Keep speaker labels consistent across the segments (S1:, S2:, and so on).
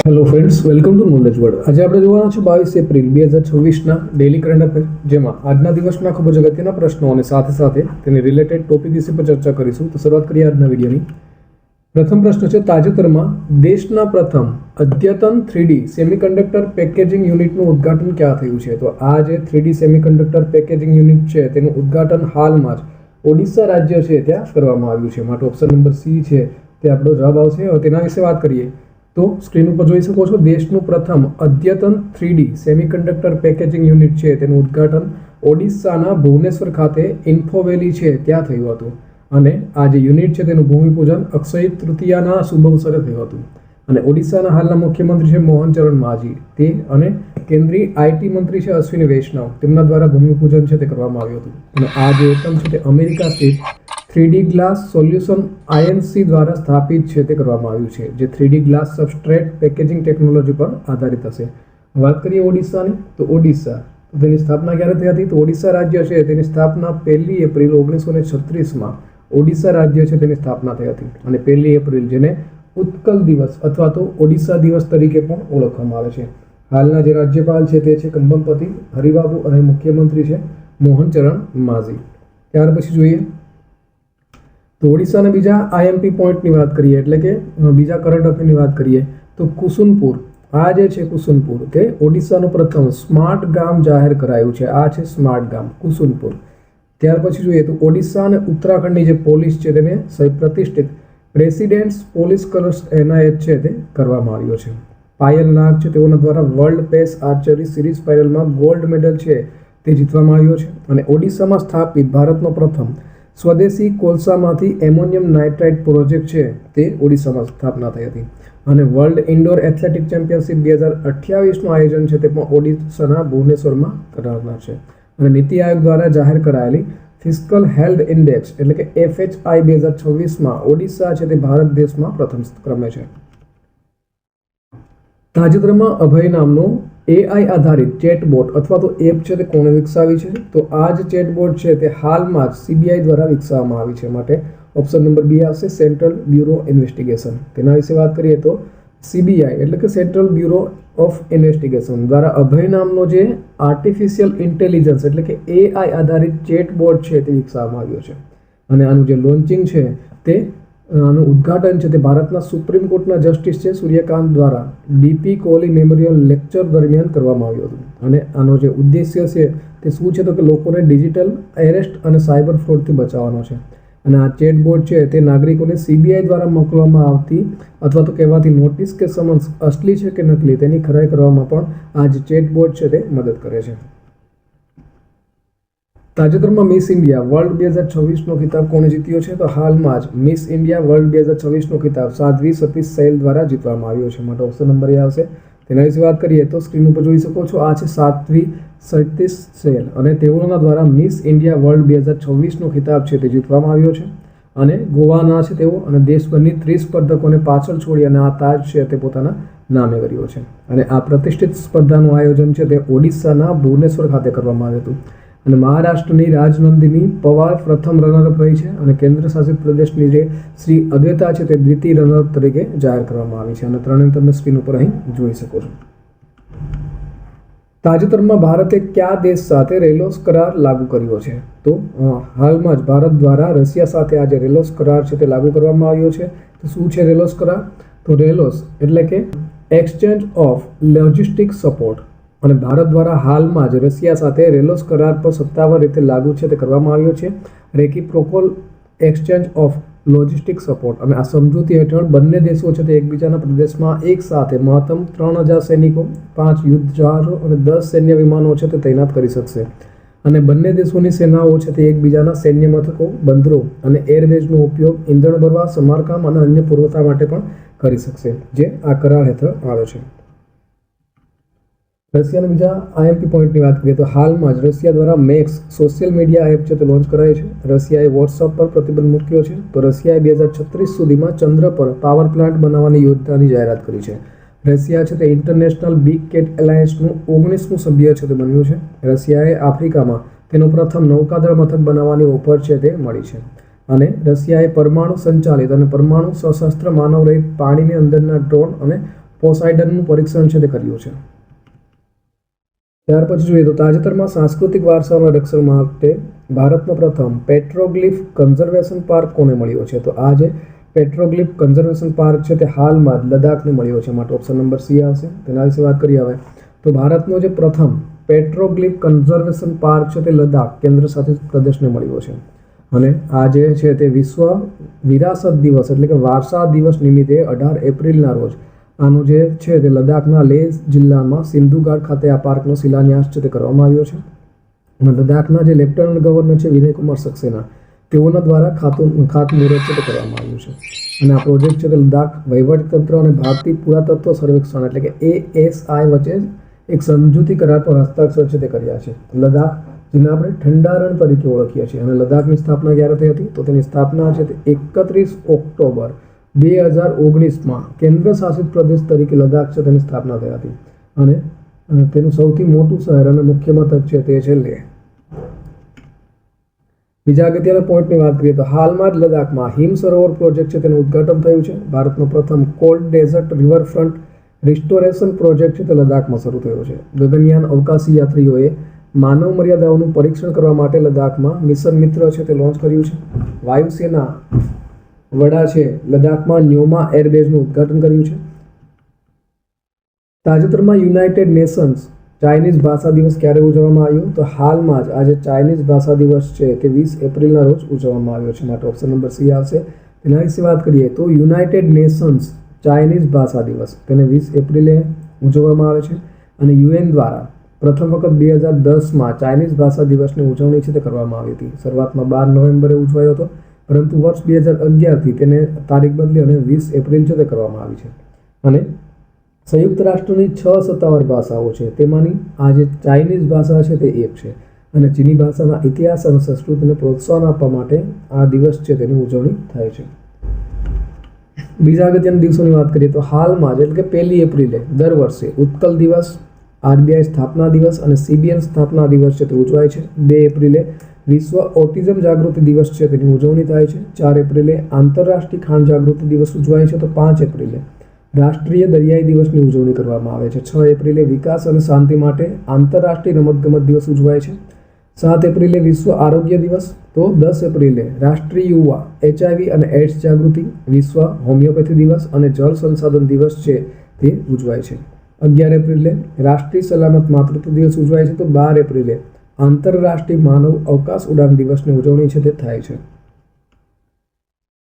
S1: Hello friends, welcome to knowledge world. આજે આપણે જોવાના છે 22 એપ્રિલ 2026ના ડેલી કરંટ અફેર, જેમાં આજના દિવસના ખૂબ જ અગત્યના પ્રશ્નો અને સાથે સાથે તેની રિલેટેડ ટોપિક વિશે પર ચર્ચા કરીશું. તો શરૂઆત કરીએ આજના વિડીયોની. પ્રથમ પ્રશ્ન છે, તાજેતરમાં દેશના પ્રથમ અદ્યતન 3D સેમિકન્ડક્ટર પેકેજિંગ યુનિટનું ઉદ્ઘાટન ક્યાં થયું છે? તો આ જે 3D સેમિકન્ડક્ટર પેકેજિંગ યુનિટ છે તેનું ઉદ્ઘાટન હાલમાં જ ઓડિશા રાજ્ય છે ત્યાં કરવામાં આવ્યું છે. માટે ઓપ્શન નંબર સી છે તે આપણો જવાબ આવશે. હવે તેના વિશે વાત કરીએ તો સ્ક્રીન ઉપર જોઈ શકો છો, દેશનું પ્રથમ અદ્યતન 3D સેમિકન્ડક્ટર પેકેજિંગ યુનિટ છે તેનું ઉદ્ઘાટન ઓડિશાના ભુવનેશ્વર ખાતે ઇન્ફોવેલી છે ત્યાં થયું હતું. અને આ જે યુનિટ છે તેનું ભૂમિપૂજન અક્ષય તૃતીયાના શુભ અવસરે થયું હતું. અને ઓડિશાના હાલના મુખ્યમંત્રી છે મોહન ચરણ માઝી, તે અને કેન્દ્રીય આઈટી મંત્રી છે અશ્વિની વૈષ્ણવ, તેમના દ્વારા ભૂમિપૂજન છે તે કરવામાં આવ્યું હતું. અને આ જે એકમ છે તે અમેરિકા સ્થિત 3D ગ્લાસ સોલ્યુશન આઈએનસી દ્વારા સ્થાપિત છે તે કરવામાં આવ્યું છે, જે 3D glass substrate packaging technology પર આધારિત હશે. વાત કરીએ ઓડિશાની, તો ઓડિશા તેની સ્થાપના ક્યારે થઈ હતી? તો ઓડિશા રાજ્ય છે તેની સ્થાપના 1 એપ્રિલ 1936માં ઓડિશા રાજ્ય છે તેની સ્થાપના થઈ હતી. અને 1 એપ્રિલ જેને ઉત્કલ દિવસ અથવા તો ઓડિશા દિવસ તરીકે પણ ઓળખવામાં આવે છે. હાલના જે રાજ્યપાલ છે તે છે કંબમપતિ હરિબાબુ અને મુખ્યમંત્રી છે મોહન ચરણ માઝી. ત્યાર પછી જોઈએ તો ઓડિશાના બીજા આઈએમપી પોઈન્ટની વાત કરીએ, એટલે કે બીજા કરંટ અફેરની વાત કરીએ તો કુસુનપુર, આ જે છે કુસુનપુર તે ઓડિશાનું પ્રથમ સ્માર્ટ ગામ જાહેર કરાયું છે. આ છે સ્માર્ટ ગામ કુસુનપુર. ત્યાર પછી જોઈએ તો ઓડિશા અને ઉત્તરાખંડની જે પોલીસ છે તેને પ્રતિષ્ઠિત પ્રેસિડેન્ટ્સ પોલીસ કલર્સ એનાયત છે તે કરવામાં આવ્યો છે. પાયલ નાગ છે તેઓના દ્વારા વર્લ્ડ પેસ આર્ચરી સિરીઝ ફાઇનલમાં ગોલ્ડ મેડલ છે તે જીતવામાં આવ્યો છે. અને ઓડિશામાં સ્થાપિત ભારતનો પ્રથમ સ્વદેશી કોલસામાંથી એમોનિયમ નાઇટ્રાઇટ પ્રોજેક્ટ છે તે ઓડિશામાં સ્થાપના થઈ હતી. અને વર્લ્ડ ઇન્ડોર એથ્લેટિક ચેમ્પિયનશિપ 2028નું આયોજન છે તે પણ ઓડિશાના ભુવનેશ્વરમાં કરાવનાર છે. અને નીતિ આયોગ દ્વારા જાહેર કરાયેલી ફિસ્કલ હેલ્થ ઇન્ડેક્સ એટલે કે FHI 2026માં ઓડિશા છે તે ભારત દેશમાં પ્રથમ ક્રમે છે. તાજેતરમાં અભય નામનો AI આધારિત ચેટબોટ અથવા તો એપ છે તે કોણે વિકસાવી છે? તો આ જ ચેટબોટ છે તે હાલમાં જ CBI દ્વારા વિકસાવવામાં આવી છે. માટે ઓપ્શન નંબર બી આવશે, સેન્ટ્રલ બ્યુરો ઇન્વેસ્ટિગેશન. તેના વિશે વાત કરીએ તો CBI એટલે કે સેન્ટ્રલ બ્યુરો ઓફ ઇન્વેસ્ટિગેશન દ્વારા અભય નામનો જે આર્ટિફિશિયલ ઇન્ટેલિજન્સ એટલે કે AI આધારિત ચેટબોટ છે તે વિકસાવવામાં આવ્યો છે. અને આનું જે લોન્ચિંગ છે તે આનું ઉદ્ઘાટન છે તે ભારતના સુપ્રીમ કોર્ટના જસ્ટિસ છે સૂર્યકાંત દ્વારા DP કોહલી મેમોરિયલ લેક્ચર દરમિયાન કરવામાં આવ્યું હતું. અને આનો જે ઉદ્દેશ્ય છે તે શું છે? તો કે લોકોને ડિજિટલ એરેસ્ટ અને સાયબર ફ્રોડથી બચાવવાનો છે. અને આ ચેટબોટ છે તે નાગરિકોને CBI દ્વારા મોકલવામાં આવતી અથવા તો કહેવાતી નોટિસ કે સમન્સ અસલી છે કે નકલી તેની ખરાઈ કરવામાં પણ આ જે ચેટબોટ છે તે મદદ કરે છે. તાજેતરમાં મિસ ઇન્ડિયા વર્લ્ડ 2026નો ખિતાબ કોણે જીત્યો છે? તો હાલમાં જ મિસ ઇન્ડિયા વર્લ્ડ 2026નો ખિતાબ સાધ્વી સતીશ સૈલ દ્વારા જીતવામાં આવ્યો છે. માટે ઓપ્શન નંબર એ આવશે. તેના વિશે વાત કરીએ તો સ્ક્રીન ઉપર જોઈ શકો છો, આ છે સાધ્વી સતીશ સૈલ અને તેઓના દ્વારા મિસ ઇન્ડિયા વર્લ્ડ 2026નો ખિતાબ છે તે જીતવામાં આવ્યો છે. અને ગોવાના છે તેઓ અને દેશભરની 30 સ્પર્ધકોને પાછળ છોડી અને આ તાજ છે તે પોતાના નામે કર્યો છે. અને આ પ્રતિષ્ઠિત સ્પર્ધાનું આયોજન છે તે ઓડિશાના ભુવનેશ્વર ખાતે કરવામાં આવ્યું હતું. અને મહારાષ્ટ્રની રાજનંદિની પવાર પ્રથમ રનરઅપ રહી છે. અને કેન્દ્ર શાસિત પ્રદેશની જે શ્રી અદ્વૈતા છે તે દ્વિતીય રનરઅપ તરીકે જાહેર કરવામાં આવી છે. અને ત્રણેય તમે સ્ક્રીન ઉપર અહીં જોઈ શકો છો. તાજેતરમાં ભારતે કયા દેશ સાથે રેલોસ કરાર લાગુ કર્યો છે? તો હાલમાં જ ભારત દ્વારા રશિયા સાથે આ જે રેલોસ કરાર છે તે લાગુ કરવામાં આવ્યો છે. તો શું છે રેલોસ કરાર? તો રેલોસ એટલે કે એક્સચેન્જ ઓફ લોજિસ્ટિક સપોર્ટ. અને ભારત દ્વારા હાલમાં જ રશિયા સાથે રેલોસ કરાર પર સત્તાવાર રીતે લાગુ છે તે કરવામાં આવ્યો છે. રેકિપ્રોકોલ એક્સચેન્જ ઓફ લોજિસ્ટિક સપોર્ટ. અને આ સમજૂતી હેઠળ બંને દેશો છે તે એકબીજાના પ્રદેશમાં એક સાથે મહત્તમ 3000 સૈનિકો, 5 યુદ્ધ જહાજો અને 10 સૈન્ય વિમાનો છે તે તૈનાત કરી શકશે. અને બંને દેશોની સેનાઓ છે તે એકબીજાના સૈન્ય મથકો, બંદરો અને એરબેઝનો ઉપયોગ ઇંધણ ભરવા, સમારકામ અને અન્ય પુરવઠા માટે પણ કરી શકશે, જે આ કરાર હેઠળ આવે છે. રશિયાના બીજા આઈએમપી પોઈન્ટની વાત કરીએ તો હાલમાં જ રશિયા દ્વારા મેક્સ સોશિયલ મીડિયા એપ છે તે લોન્ચ કરાઈ છે. રશિયાએ વોટ્સઅપ પર પ્રતિબંધ મૂક્યો છે. તો રશિયાએ 2036 સુધીમાં ચંદ્ર પર પાવર પ્લાન્ટ બનાવવાની યોજનાની જાહેરાત કરી છે. રશિયા છે તે ઇન્ટરનેશનલ બિગ કેટ એલાયન્સનું 19મું સભ્ય છે તે બન્યું છે. રશિયાએ આફ્રિકામાં તેનું પ્રથમ નૌકાદળ મથક બનાવવાની ઓફર છે તે મળી છે. અને રશિયાએ પરમાણુ સંચાલિત અને પરમાણુ સશસ્ત્ર માનવ રહિત પાણીની અંદરના ડ્રોન અને પોસાઇડનનું પરીક્ષણ છે તે કર્યું છે. ત્યાર પછી જોઈએ તો તાજેતરમાં સાંસ્કૃતિક વારસાના રક્ષણ માટે ભારતનો પ્રથમ પેટ્રોગ્લિફ કન્ઝર્વેશન પાર્ક કોને મળ્યો છે? તો આ જે પેટ્રોગ્લિફ કન્ઝર્વેશન પાર્ક છે તે હાલમાં જ લદ્દાખને મળ્યો છે. માટે ઓપ્શન નંબર સી આવશે. તેના વિશે વાત કરીએ હવે તો ભારતનો જે પ્રથમ પેટ્રોગ્લિફ કન્ઝર્વેશન પાર્ક છે તે લદ્દાખ કેન્દ્ર શાસિત પ્રદેશને મળ્યો છે. અને આ જે છે તે વિશ્વ વિરાસત દિવસ એટલે કે વારસા દિવસ નિમિત્તે 18 એપ્રિલના રોજ આનું જે છે તે લદ્દાખના લેહ જિલ્લામાં સિંધુગાડ ખાતે આ પાર્કનો શિલાન્યાસ છે તે કરવામાં આવ્યો છે. અને લદ્દાખના જે લેફ્ટનન્ટ ગવર્નર છે વિનયકુમાર સક્સેના તેઓના દ્વારા ખાતમુહૂર્ત છે તે કરવામાં આવ્યું છે. અને આ પ્રોજેક્ટ છે તે લદ્દાખ વહીવટીતંત્ર અને ભારતીય પુરાતત્વ સર્વેક્ષણ એટલે કે ASI વચ્ચે એક સમજૂતી કરાર પર હસ્તાક્ષર છે તે કર્યા છે. લદ્દાખ જેને આપણે ઠંડા રણ તરીકે ઓળખીએ છીએ અને લદ્દાખની સ્થાપના ક્યારે થઈ હતી? તો તેની સ્થાપના છે તે 31 ઓક્ટોબર 2019માં કેન્દ્ર શાસિત પ્રદેશ તરીકે લદ્દાખ છે તેની સ્થાપના થઈ હતી. અને તેનું સૌથી મોટું શહેર અને મુખ્ય મથક છે તે છે લેહ. બીજા અગત્યના પોઈન્ટની વાત કરીએ તો હાલમાં જ લદ્દાખમાં હિમ સરોવર પ્રોજેક્ટ છે તેનું ઉદ્ઘાટન થયું છે. ભારતનો પ્રથમ cold desert riverfront restoration project છે તે લદ્દાખમાં શરૂ થયો છે. ગગનયાન અવકાશી યાત્રીઓએ માનવ મર્યાદાઓનું પરીક્ષણ કરવા માટે લદ્દાખમાં મિશન મિત્ર છે તે લોન્ચ કર્યું છે. વાયુસેના વડા છે લદ્દાખમાં ન્યોમા એરબેઝનું ઉદ્ઘાટન કર્યું છે. તાજેતરમાં યુનાઇટેડ નેશન્સ ચાઇનીઝ ભાષા દિવસ ક્યારે ઉજવવામાં આવ્યો? તો હાલમાં જ આજે ચાઇનીઝ ભાષા દિવસ છે તે 20 એપ્રિલના રોજ ઉજવવામાં આવ્યો છે. માટે ઓપ્શન નંબર સી આવશે. તેના વિશે વાત કરીએ તો યુનાઇટેડ નેશન્સ ચાઇનીઝ ભાષા દિવસ તેને 20 એપ્રિલે ઉજવવામાં આવે છે. અને UN દ્વારા પ્રથમ વખત 2010માં ચાઇનીઝ ભાષા દિવસની ઉજવણી છે તે કરવામાં આવી હતી. શરૂઆતમાં 12 નવેમ્બરે ઉજવાયો હતો, પરંતુ વર્ષ 2011થી તેને તારીખ બદલી અને 20 એપ્રિલ છે તે કરવામાં આવી છે. અને સંયુક્ત રાષ્ટ્રની 6 સત્તાવાર ભાષાઓ છે તેમાંની આ જે ચાઇનીઝ ભાષા છે તે એક છે. અને ચીની ભાષાના ઇતિહાસ અને સંસ્કૃતિને પ્રોત્સાહન આપવા માટે આ દિવસ છે તેની ઉજવણી થાય છે. બીજા અગત્યના દિવસોની વાત કરીએ તો હાલમાં જ એટલે કે 1 એપ્રિલે દર વર્ષે ઉત્કલ દિવસ, RBI સ્થાપના દિવસ અને CBN સ્થાપના દિવસ છે તે ઉજવાય છે. 2 એપ્રિલે વિશ્વ ઓટિઝમ જાગૃતિ દિવસ છે તેની ઉજવણી થાય છે. 4 એપ્રિલે આંતરરાષ્ટ્રીય ખાંડ જાગૃતિ દિવસ ઉજવાય છે. તો 5 એપ્રિલે રાષ્ટ્રીય દરિયાઈ દિવસની ઉજવણી કરવામાં આવે છે. 6 એપ્રિલે વિકાસ અને શાંતિ માટે આંતરરાષ્ટ્રીય રમતગમત દિવસ ઉજવાય છે. 7 એપ્રિલે વિશ્વ આરોગ્ય દિવસ. તો 10 એપ્રિલે રાષ્ટ્રીય યુવા HIV અને AIDS જાગૃતિ, વિશ્વ હોમિયોપેથી દિવસ અને જળ સંસાધન દિવસ છે તે ઉજવાય છે. 11 એપ્રિલે રાષ્ટ્રીય સલામત માતૃત્વ દિવસ ઉજવાય છે. તો 12 એપ્રિલે આંતરરાષ્ટ્રીય માનવ અવકાશ ઉડાન દિવસની ઉજવણી છે તે થાય છે.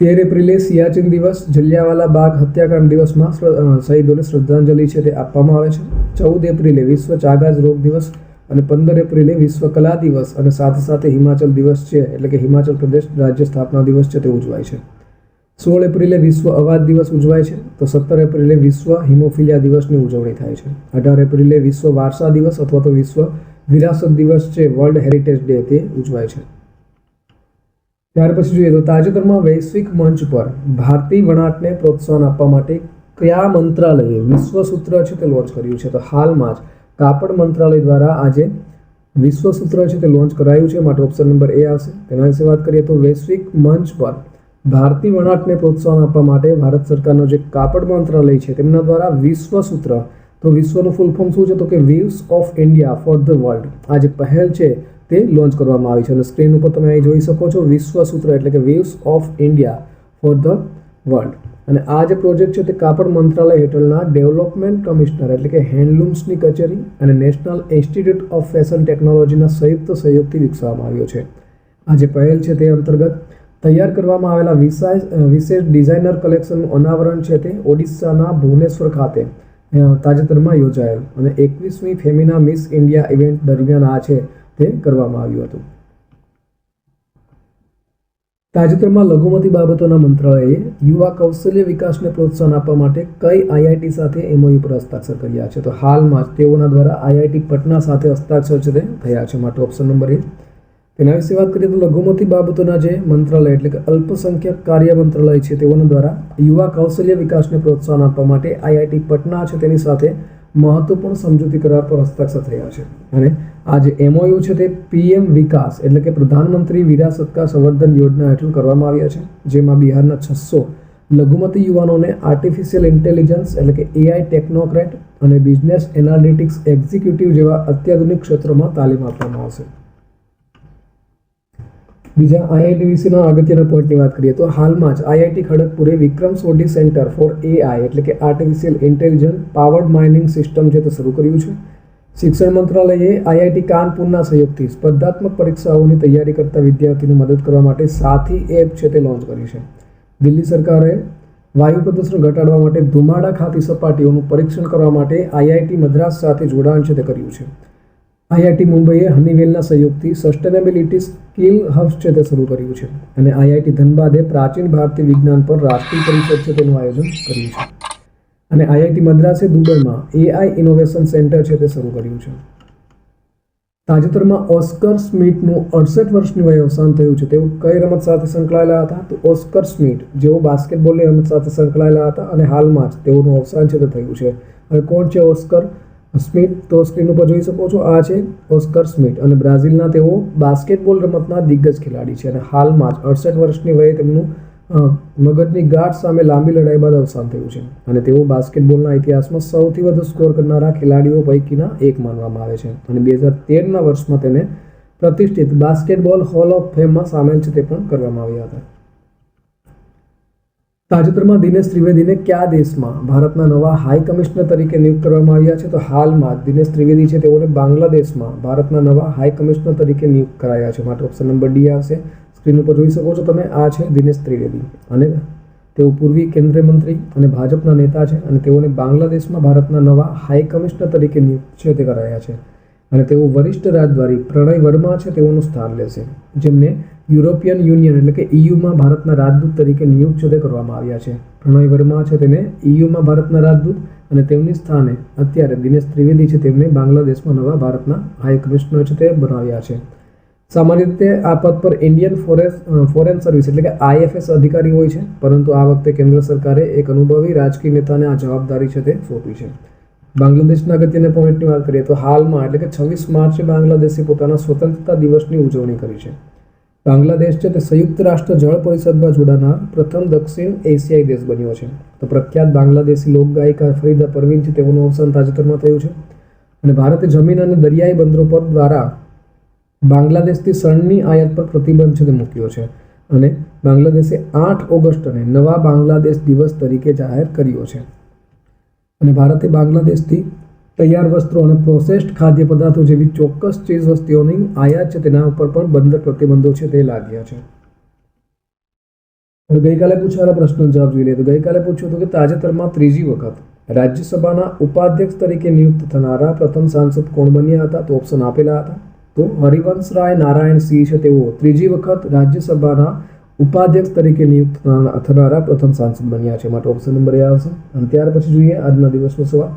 S1: 13 એપ્રિલે સિયાચીન દિવસ, જલિયાવાલા બાગ હત્યાકાંડ દિવસમાં શહીદોને શ્રદ્ધાંજલિ છે તે આપવામાં આવે છે. 14 એપ્રિલે વિશ્વ ચાગાજ રોગ દિવસ અને 15 એપ્રિલે વિશ્વ કલા દિવસ અને સાથે સાથે હિમાચલ દિવસ છે એટલે કે હિમાચલ પ્રદેશ રાજ્ય સ્થાપના દિવસ છે તે ઉજવાય છે. 16 એપ્રિલે વિશ્વ અવાજ દિવસ ઉજવાય છે. તો 17 એપ્રિલે વિશ્વ હિમોફિલિયા દિવસની ઉજવણી થાય છે. 18 એપ્રિલે વિશ્વ વારસા દિવસ અથવા તો વિશ્વ વિરાસત દિવસ છે વર્લ્ડ હેરિટેજ ડે તે ઉજવાય છે. ત્યાર પછી જોઈએ તો તાજેતરમાં વૈશ્વિક મંચ પર ભારતીય વણાટને પ્રોત્સાહન આપવા માટે કયા મંત્રાલયે વિશ્વસૂત્ર છે તે લોન્ચ કર્યું છે? તો હાલમાં જ કાપડ મંત્રાલય દ્વારા આજે વિશ્વસૂત્ર છે તે લોન્ચ કરાયું છે. માટે ઓપ્શન નંબર એ આવશે. તેના વિશે વાત કરીએ તો વૈશ્વિક મંચ પર ભારતીય વણાટને પ્રોત્સાહન આપવા માટે ભારત સરકારનો જે કાપડ મંત્રાલય છે તેમના દ્વારા વિશ્વસૂત્ર, તો વિશ્વનું ફૂલ ફોર્મ શું છે? તો કે weaves of India for the world, આ જે પહેલ છે તે લોન્ચ કરવામાં આવી છે. અને સ્ક્રીન ઉપર તમે અહીં જોઈ શકો છો વિશ્વસૂત્ર એટલે કે weaves of India for the world. અને આ જે પ્રોજેક્ટ છે તે કાપડ મંત્રાલય હેઠળના ડેવલપમેન્ટ કમિશનર એટલે કે હેન્ડલૂમ્સની કચેરી અને નેશનલ ઇન્સ્ટિટ્યૂટ ઓફ ફેશન ટેકનોલોજીના સંયુક્ત સહયોગથી વિકસાવવામાં આવ્યો છે. આ જે પહેલ છે તે અંતર્ગત તૈયાર કરવામાં આવેલા વિશેષ ડિઝાઇનર કલેક્શનનું અનાવરણ છે તે ઓડિશાના ભુવનેશ્વર ખાતે તાજેતરમાં યોજાયેલ અને 21મી ફેમિના મિસ ઇન્ડિયા ઇવેન્ટ દરમિયાન આ છે તે કરવામાં આવ્યું હતું. તાજેતરમાં લઘુમતી બાબતોના મંત્રાલયે યુવા કૌશલ્ય વિકાસને પ્રોત્સાહન આપવા માટે કઈ IIT સાથે MOU પર હસ્તાક્ષર કર્યા છે? તો હાલમાં જ તેઓના દ્વારા IIT પટના સાથે હસ્તાક્ષર છે તે થયા છે. માટે ઓપ્શન નંબર એ. તેના વિશે વાત કરીએ તો લઘુમતી બાબતોના જે મંત્રાલય એટલે કે અલ્પસંખ્યક કાર્ય મંત્રાલય છે તેઓના દ્વારા યુવા કૌશલ્ય વિકાસને પ્રોત્સાહન આપવા માટે IIT પટના છે તેની સાથે મહત્વપૂર્ણ સમજૂતી કરાર પર હસ્તાક્ષર થયા છે. અને આ જે એમઓયુ છે તે પીએમ વિકાસ એટલે કે પ્રધાનમંત્રી વિરાસત કા સંવર્ધન યોજના હેઠળ કરવામાં આવ્યા છે, જેમાં બિહારના 600 લઘુમતી યુવાનોને આર્ટિફિશિયલ ઇન્ટેલિજન્સ એટલે કે એઆઈ ટેકનોક્રેટ અને બિઝનેસ એનાલિટિક્સ એક્ઝિક્યુટિવ જેવા અત્યાધુનિક ક્ષેત્રોમાં તાલીમ આપવામાં આવશે. બીજા આઈઆઈટી વિશેના અગત્યના પોઈન્ટની વાત કરીએ તો હાલમાં જ આઈઆઈટી ખડગપુરે Vikram Sodhi centre for AI એટલે કે artificial intelligence powered mining system છે તે શરૂ કર્યું છે. શિક્ષણ મંત્રાલયે આઈઆઈટી કાનપુરના સહયોગથી સ્પર્ધાત્મક પરીક્ષાઓની તૈયારી કરતા વિદ્યાર્થીઓને મદદ કરવા માટે સાથી એપ છે તે લોન્ચ કરી છે. દિલ્હી સરકારે વાયુ પ્રદૂષણ ઘટાડવા માટે ધુમાડા ખાતી સપાટીઓનું પરીક્ષણ કરવા માટે આઈઆઈટી મદ્રાસ સાથે જોડાણ છે તે કર્યું છે. આઈઆઈટી મુંબઈએ હનીવેલના સહયોગથી સસ્ટેનેબિલિટી સ્કિલ હબ્સ છે તે શરૂ કર્યું છે અને આઈઆઈટી ધનબાદે પ્રાચીન ભારતીય વિજ્ઞાન પર રાષ્ટ્રીય પરિષદ છે તેનું આયોજન કર્યું છે અને આઈઆઈટી મદ્રાસે દુબઈમાં એઆઈ ઇનોવેશન સેન્ટર છે તે શરૂ કર્યું છે. તાજેતરમાં ઓસ્કર સ્મિથનું 68 વર્ષની વયે અવસાન થયું છે. તેઓ કઈ રમત સાથે સંકળાયેલા હતા? તો ઓસ્કર સ્મિથ જેઓ બાસ્કેટબોલની રમત સાથે સંકળાયેલા હતા અને હાલમાં જ તેઓનું અવસાન છે તે થયું છે. હવે કોણ છે ઓસ્કર સ્મિથ? તો સ્ક્રીન ઉપર જોઈ શકો છો, આ છે ઓસ્કર સ્મિથ અને બ્રાઝિલના તેઓ બાસ્કેટબોલ રમતના દિગ્ગજ ખેલાડી છે અને હાલમાં જ 68 વર્ષની વયે તેમનું મગજની ગાંઠ સામે લાંબી લડાઈ બાદ અવસાન થયું છે અને તેઓ બાસ્કેટબોલના ઇતિહાસમાં સૌથી વધુ સ્કોર કરનારા ખેલાડીઓ પૈકીના એક માનવામાં આવે છે અને 2013ના વર્ષમાં તેને પ્રતિષ્ઠિત બાસ્કેટબોલ હોલ ઓફ ફેમમાં સામેલ છે તે પણ કરવામાં આવ્યા હતા. તાજેતરમાં દિનેશ ત્રિવેદીને કયા દેશમાં ભારતના નવા હાઈ કમિશનર તરીકે નિયુક્ત કરવામાં આવ્યા છે? તો હાલમાં દિનેશ ત્રિવેદી છે તેઓને બાંગ્લાદેશમાં ભારતના નવા હાઈ કમિશનર તરીકે નિયુક્ત કરાયા છે. માટે ઓપ્શન નંબર ડી આવશે. સ્ક્રીન ઉપર જોઈ શકો છો તમે, આ છે દિનેશ ત્રિવેદી અને તેઓ પૂર્વી કેન્દ્રીય મંત્રી અને ભાજપના નેતા છે અને તેઓને બાંગ્લાદેશમાં ભારતના નવા હાઈ કમિશનર તરીકે નિયુક્ત છે તે કરાયા છે અને તેઓ વરિષ્ઠ રાજદ્વારી પ્રણય વર્મા છે તેઓનું સ્થાન લેશે, જેમને યુરોપિયન યુનિયન એટલે કે ઈયુમાં ભારતના રાજદૂત તરીકે નિયુક્ત છે તે કરવામાં આવ્યા છે. પ્રણય વર્મા છે તેને ઈયુમાં ભારતના રાજદૂત અને તેમની સ્થાને અત્યારે દિનેશ ત્રિવેદી છે તેમને બાંગ્લાદેશમાં નવા ભારતના હાઈ કમિશનર છે તે બનાવ્યા છે. સામાન્ય રીતે આ પદ પર ઇન્ડિયન ફોરેન સર્વિસ એટલે કે આઈએફએસ અધિકારી હોય છે, પરંતુ આ વખતે કેન્દ્ર સરકારે એક અનુભવી રાજકીય નેતાને આ જવાબદારી છે તે સોંપી છે. બાંગ્લાદેશના અગત્યના પોઈન્ટની વાત કરીએ તો હાલમાં એટલે કે 26 માર્ચે બાંગ્લાદેશે પોતાના સ્વતંત્રતા દિવસની ઉજવણી કરી છે. બાંગ્લાદેશ છે તે સંયુક્ત રાષ્ટ્ર જળ પરિષદમાં જોડાનાર પ્રથમ દક્ષિણ એશિયાઈ દેશ બન્યો છે. તો પ્રખ્યાત બાંગ્લાદેશી લોકગાયિકા ફરીદા પરવીન છે તેઓનું અવસાન તાજેતરમાં થયું છે અને ભારતે જમીન અને દરિયાઈ બંદરો પર દ્વારા બાંગ્લાદેશથી શણની આયાત પર પ્રતિબંધ છે તે મૂક્યો છે અને બાંગ્લાદેશે 8 ઓગસ્ટને નવા બાંગ્લાદેશ દિવસ તરીકે જાહેર કર્યો છે અને ભારતે બાંગ્લાદેશથી તૈયાર વસ્ત્રો અને પ્રોસેસ્ડ ખાદ્ય પદાર્થો જેવી ચોક્કસ ચીજ વસ્તુઓની આયાત છે તેના ઉપર પણ 15 પ્રતિબંધો છે તે લાગ્યા છે. ગઈકાલે પૂછાયેલા પ્રશ્નનો જવાબ જોઈ લઈએ તો ગઈકાલે પૂછ્યું હતું કે તાજેતરમાં ત્રીજી વખત રાજ્યસભાના ઉપાધ્યક્ષ તરીકે નિયુક્ત થનારા પ્રથમ સાંસદ કોણ બન્યા હતા? તો ઓપ્શન આપેલા હતા. તો હરિવંશરાય નારાયણ સિંહ છે તેઓ ત્રીજી વખત રાજ્યસભાના ઉપાધ્યક્ષ તરીકે નિયુક્ત થનારા પ્રથમ સાંસદ બન્યા છે. માટે ઓપ્શન નંબર એ આવશે. અને ત્યાર પછી જોઈએ આજના દિવસનો સવાલ.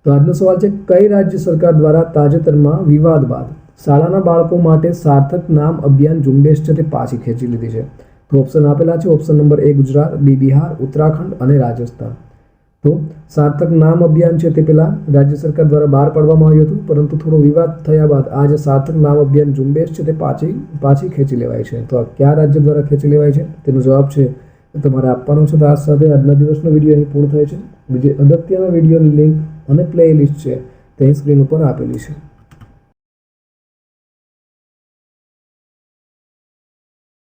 S1: તો આજનો સવાલ છે, કઈ રાજ્ય સરકાર દ્વારા તાજેતરમાં વિવાદ બાદ શાળાના બાળકો માટે સાર્થક નામ અભિયાન ઝુંબેશ છે તે પાછી ખેંચી લીધી છે? તો ઓપ્શન આપેલા છે. ઓપ્શન નંબર એ ગુજરાત, બી બિહાર, ઉત્તરાખંડ અને રાજસ્થાન. તો સાર્થક નામ અભિયાન છે તે પહેલા રાજ્ય સરકાર દ્વારા બહાર પાડવામાં આવ્યું હતું, પરંતુ થોડો વિવાદ થયા બાદ આ જે સાર્થક નામ અભિયાન ઝુંબેશ છે તે પાછી ખેંચી લેવાય છે. તો આ કયા રાજ્ય દ્વારા ખેંચી લેવાય છે તેનો જવાબ છે તમારે આપવાનો છે. તો આ સાથે આજના દિવસનો વિડીયો અહીં પૂર્ણ થાય છે. બીજી અગત્યના વિડીયોની લિંક અને પ્લે લિસ્ટ છે તે સ્ક્રીન ઉપર આપેલી છે.